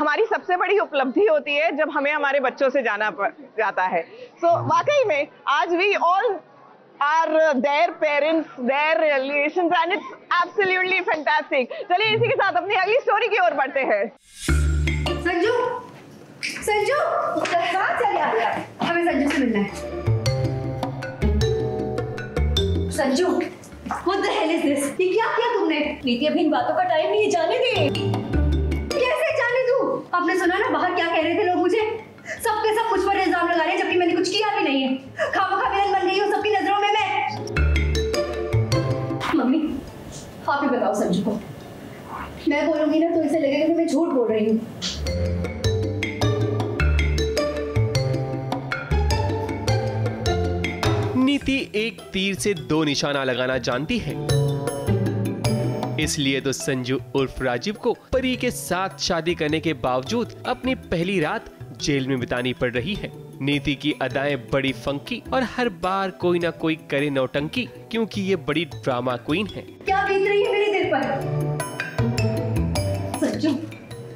हमारी सबसे बड़ी उपलब्धि होती है जब हमें हमारे बच्चों से जाना जाता है। सो वाकई में आज we all are their parents, their relations and it's absolutely fantastic. चलिए इसी के साथ अपनी अगली स्टोरी की ओर बढ़ते हैं। संजू, संजू, कहाँ चले आ गया? हमें संजू से मिलना है। Sanju, what the hell is this? ये क्या किया तुमने? प्रीति अभी इन बातों का टाइम नहीं है, जाने दे। कैसे जाने दूं? आपने सुना ना बाहर क्या कह रहे थे लोग मुझे? सबके सब मुझ पर इल्जाम लगा रहे हैं जबकि मैंने कुछ किया भी नहीं है। खामखा विलन बन गई हूँ सबकी नजरों में मैं। मम्मी, आप ही बताओ संजू को। मैं बोलूंगी ना तो इसे लगेगा कि मैं झूठ बोल रही हूँ। नीति एक तीर से दो निशाना लगाना जानती है, इसलिए तो संजू उर्फ राजीव को परी के साथ शादी करने के बावजूद अपनी पहली रात जेल में बितानी पड़ रही है। नीति की अदाएं बड़ी फंकी और हर बार कोई ना कोई करे नौटंकी, क्योंकि ये बड़ी ड्रामा क्वीन है। क्या बीत रही है मेरे दिल पर? संजू,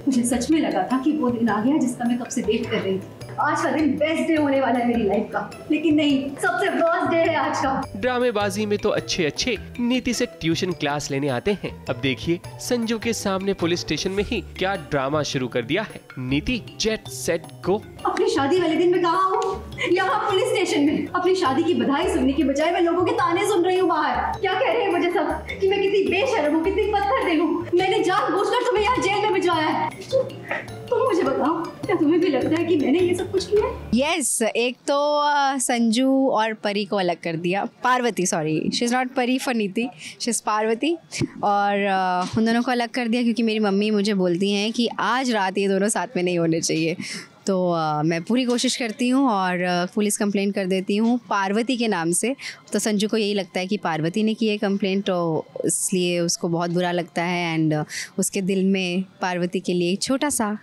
मुझे सच में लगा था कि वो दिन आ गया जिसका मैं कब से वेट कर रही थी। आज का दिन बेस्ट डे होने वाला है मेरी लाइफ का, लेकिन नहीं, सबसे वर्स्ट डे है आज का। ड्रामेबाजी में तो अच्छे अच्छे नीति से ट्यूशन क्लास लेने आते हैं। अब देखिए संजू के सामने पुलिस स्टेशन में ही क्या ड्रामा शुरू कर दिया है। नीति जेट सेट गो। अपनी शादी वाले दिन में कहाँ हूँ? यहाँ पुलिस स्टेशन में। अपनी शादी की बधाई सुनने की बजाय मैं लोगों के ताने सुन रही हूँ बाहर। क्या कह रहे हैं मुझे सब कि मैं कितनी बेशर्म हूँ, कितनी पत्थर दिल हूँ। मैंने जानबूझकर तुम्हें यहाँ जेल में भिजवाया है। तुम मुझे बताओ, क्या तुम्हें भी लगता है कि मैंने ये सब कुछ किया? यस, एक तो संजू और परी को अलग कर दिया। Parvati, sorry, she is not परी फॉर नीति, शी इज़ पार्वती। और उन दोनों को अलग कर दिया क्योंकि मेरी मम्मी मुझे बोलती हैं कि आज रात ये दोनों साथ में नहीं होने चाहिए। तो मैं पूरी कोशिश करती हूँ और पुलिस कंप्लेंट कर देती हूँ पार्वती के नाम से। तो संजू को यही लगता है कि पार्वती ने की है कंप्लेंट, तो इसलिए उसको बहुत बुरा लगता है एंड उसके दिल में पार्वती के लिए एक छोटा सा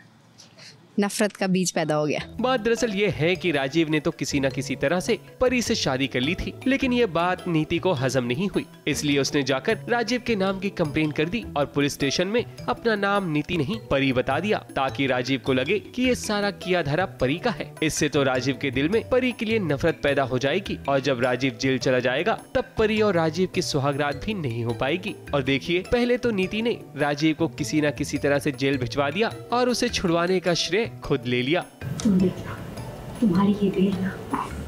नफरत का बीज पैदा हो गया। बात दरअसल ये है कि राजीव ने तो किसी न किसी तरह से परी से शादी कर ली थी, लेकिन ये बात नीति को हजम नहीं हुई, इसलिए उसने जाकर राजीव के नाम की कंप्लेंट कर दी और पुलिस स्टेशन में अपना नाम नीति नहीं परी बता दिया, ताकि राजीव को लगे कि ये सारा किया धरा परी का है। इससे तो राजीव के दिल में परी के लिए नफरत पैदा हो जाएगी और जब राजीव जेल चला जाएगा तब परी और राजीव की सुहागरात भी नहीं हो पाएगी। और देखिए, पहले तो नीति ने राजीव को किसी न किसी तरह से जेल भिजवा दिया और उसे छुड़वाने का श्रेय खुद ले लिया। तुम देखना, तुम्हारी ये बेल ना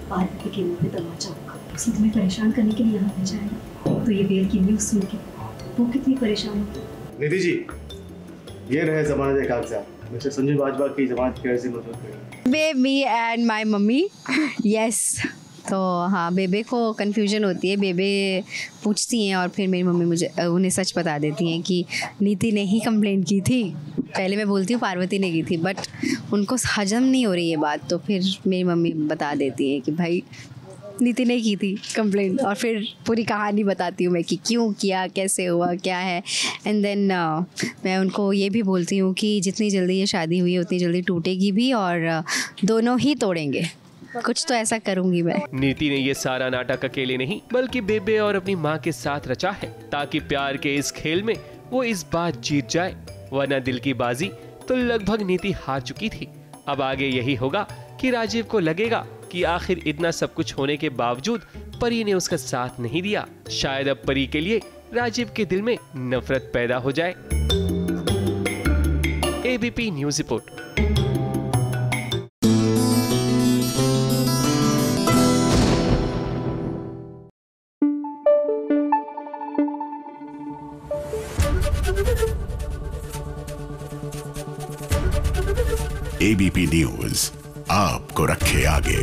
पार्वती के मुंह पे तमाचा होगा। उसने तुम्हें परेशान करने के लिए यहाँ भेजा है ना, तो ये बेल की न्यूज़ सुन के वो कितनी परेशान होगी। निधि जी, ये रहे जमानत कागजात। मिस्टर संजू बाजवा की जमानत कैसे मंजूर करें? Baby and my mummy, yes. तो हाँ, बेबे को कन्फ्यूजन होती है, बेबे पूछती हैं और फिर मेरी मम्मी मुझे उन्हें सच बता देती हैं कि नीति ने ही कंप्लेंट की थी। पहले मैं बोलती हूँ पार्वती ने की थी, बट उनको हजम नहीं हो रही ये बात, तो फिर मेरी मम्मी बता देती है कि भाई नीति ने की थी कंप्लेंट, और फिर पूरी कहानी बताती हूँ मैं कि क्यों किया, कैसे हुआ, क्या है। एंड देन मैं उनको ये भी बोलती हूँ कि जितनी जल्दी ये शादी हुई है उतनी जल्दी टूटेगी भी और दोनों ही तोड़ेंगे। कुछ तो ऐसा करूंगी मैं। नीति ने ये सारा नाटक अकेले नहीं बल्कि बेबे और अपनी माँ के साथ रचा है, ताकि प्यार के इस खेल में वो इस बार जीत जाए, वरना दिल की बाजी तो लगभग नीति हार चुकी थी। अब आगे यही होगा कि राजीव को लगेगा कि आखिर इतना सब कुछ होने के बावजूद परी ने उसका साथ नहीं दिया। शायद अब परी के लिए राजीव के दिल में नफरत पैदा हो जाए। ABP news report. ABP news आपको रखे आगे।